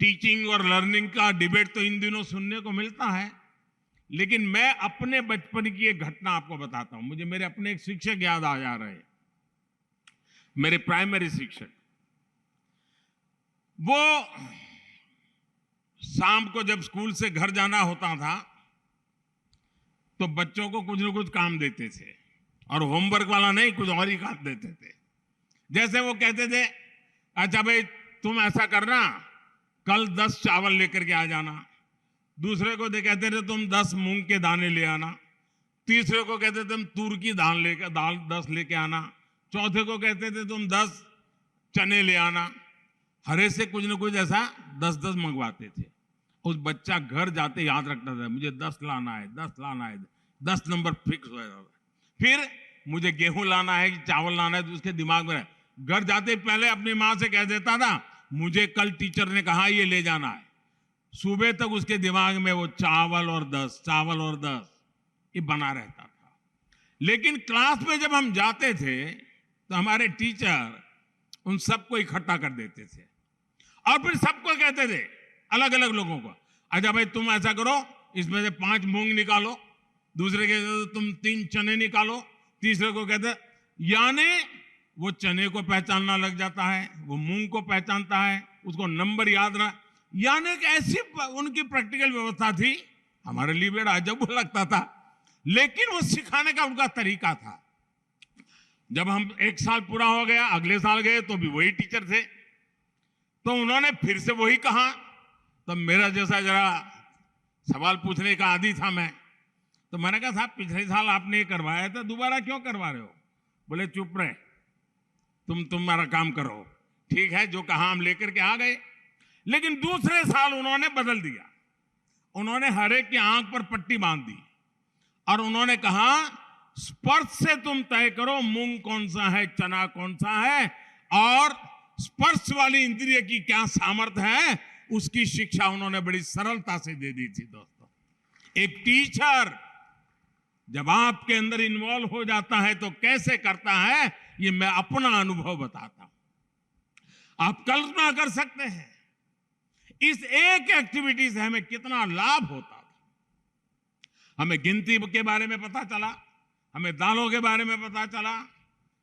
Teaching और learning का debate तो इन दिनों सुनने को मिलता है, लेकिन मैं अपने बचपन की एक घटना आपको बताता हूं। मुझे मेरे अपने एक शिक्षक याद आ जा रहे हैं, मेरे प्राइमरी शिक्षक। वो शाम को जब स्कूल से घर जाना होता था तो बच्चों को कुछ न कुछ काम देते थे, और होमवर्क वाला नहीं, कुछ और ही काम देते थे। जैसे वो कहते थे, अच्छा भाई तुम ऐसा करना, कल 10 चावल लेकर के आ जाना। दूसरे को कहते थे तुम 10 मूंग के दाने ले आना। तीसरे को कहते थे तुम तूर की दाल 10 लेके आना। चौथे को कहते थे तुम 10 चने ले आना। हरे से कुछ न कुछ ऐसा 10-10 मंगवाते थे। उस बच्चा घर जाते याद रखता था, मुझे 10 लाना है, 10 लाना है, 10 नंबर फिक्स हो जाता था। फिर मुझे गेहूं लाना है कि चावल लाना है, तो उसके दिमाग में घर जाते पहले अपनी माँ से कह देता था, मुझे कल टीचर ने कहा ये ले जाना है। सुबह तक उसके दिमाग में वो चावल और 10, चावल और 10 ये बना रहता था। लेकिन क्लास में जब हम जाते थे तो हमारे टीचर उन सबको इकट्ठा कर देते थे और फिर सबको कहते थे, अलग अलग लोगों को, अच्छा भाई तुम ऐसा करो, इसमें से 5 मूंग निकालो। दूसरे कहते तुम 3 चने निकालो। तीसरे को कहते, यानी वो चने को पहचानना लग जाता है, वो मूंग को पहचानता है, उसको नंबर याद रहा। यानी कि ऐसी उनकी प्रैक्टिकल व्यवस्था थी। हमारे लिए बड़ा अजब लगता था, लेकिन वो सिखाने का उनका तरीका था। जब हम 1 साल पूरा हो गया, अगले साल गए तो भी वही टीचर थे, तो उन्होंने फिर से वही कहा। तो मेरा जैसा जरा सवाल पूछने का आदी था मैं, तो मैंने कहा साहब पिछले साल आपने ये करवाया था, दोबारा क्यों करवा रहे हो? बोले चुप रहे, तुम्हारा काम करो। ठीक है, जो कहा हम लेकर के आ गए। लेकिन दूसरे साल उन्होंने बदल दिया। उन्होंने हर एक की आंख पर पट्टी बांध दी और उन्होंने कहा, स्पर्श से तुम तय करो मूंग कौन सा है, चना कौन सा है, और स्पर्श वाली इंद्रिय की क्या सामर्थ्य है, उसकी शिक्षा उन्होंने बड़ी सरलता से दे दी थी। दोस्तों, एक टीचर जब आपके अंदर इन्वॉल्व हो जाता है तो कैसे करता है, ये मैं अपना अनुभव बताता हूं। आप कल्पना कर सकते हैं इस एक एक्टिविटी से हमें कितना लाभ होता था। हमें गिनती के बारे में पता चला, हमें दालों के बारे में पता चला,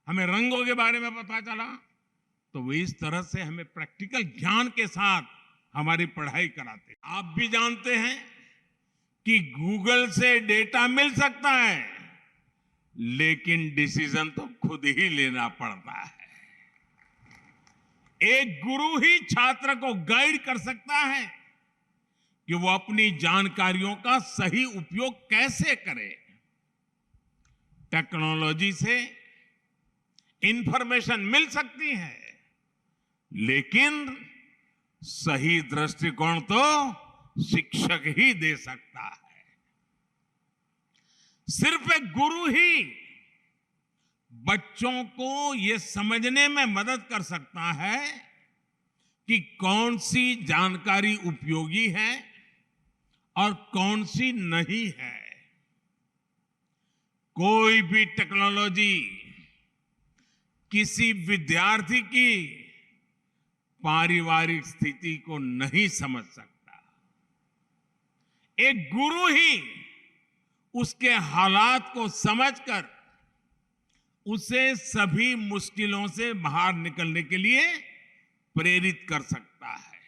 हमें रंगों के बारे में पता चला। तो वो इस तरह से हमें प्रैक्टिकल ज्ञान के साथ हमारी पढ़ाई कराते। आप भी जानते हैं कि गूगल से डेटा मिल सकता है, लेकिन डिसीजन तो खुद ही लेना पड़ता है। एक गुरु ही छात्र को गाइड कर सकता है कि वो अपनी जानकारियों का सही उपयोग कैसे करे। टेक्नोलॉजी से इंफॉर्मेशन मिल सकती है, लेकिन सही दृष्टिकोण तो शिक्षक ही दे सकता है। सिर्फ एक गुरु ही बच्चों को यह समझने में मदद कर सकता है कि कौन सी जानकारी उपयोगी है और कौन सी नहीं है। कोई भी टेक्नोलॉजी किसी विद्यार्थी की पारिवारिक स्थिति को नहीं समझ सकता। एक गुरु ही उसके हालात को समझकर उसे सभी मुश्किलों से बाहर निकलने के लिए प्रेरित कर सकता है।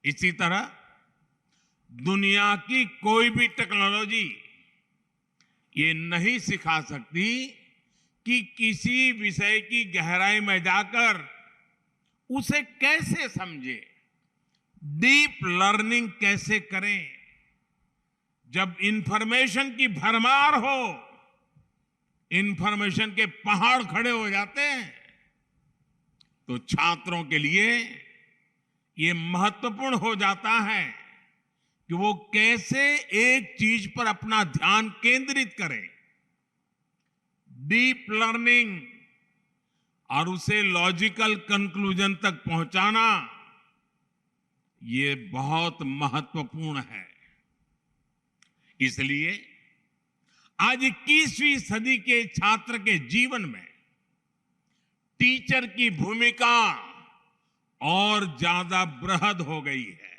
इसी तरह दुनिया की कोई भी टेक्नोलॉजी ये नहीं सिखा सकती कि किसी विषय की गहराई में जाकर उसे कैसे समझे, डीप लर्निंग कैसे करें। जब इंफॉर्मेशन की भरमार हो, इंफॉर्मेशन के पहाड़ खड़े हो जाते हैं, तो छात्रों के लिए यह महत्वपूर्ण हो जाता है कि वो कैसे एक चीज पर अपना ध्यान केंद्रित करें। डीप लर्निंग और उसे लॉजिकल कंक्लूजन तक पहुंचाना, ये बहुत महत्वपूर्ण है। इसलिए आज 21वीं सदी के छात्र के जीवन में टीचर की भूमिका और ज्यादा बृहद हो गई है।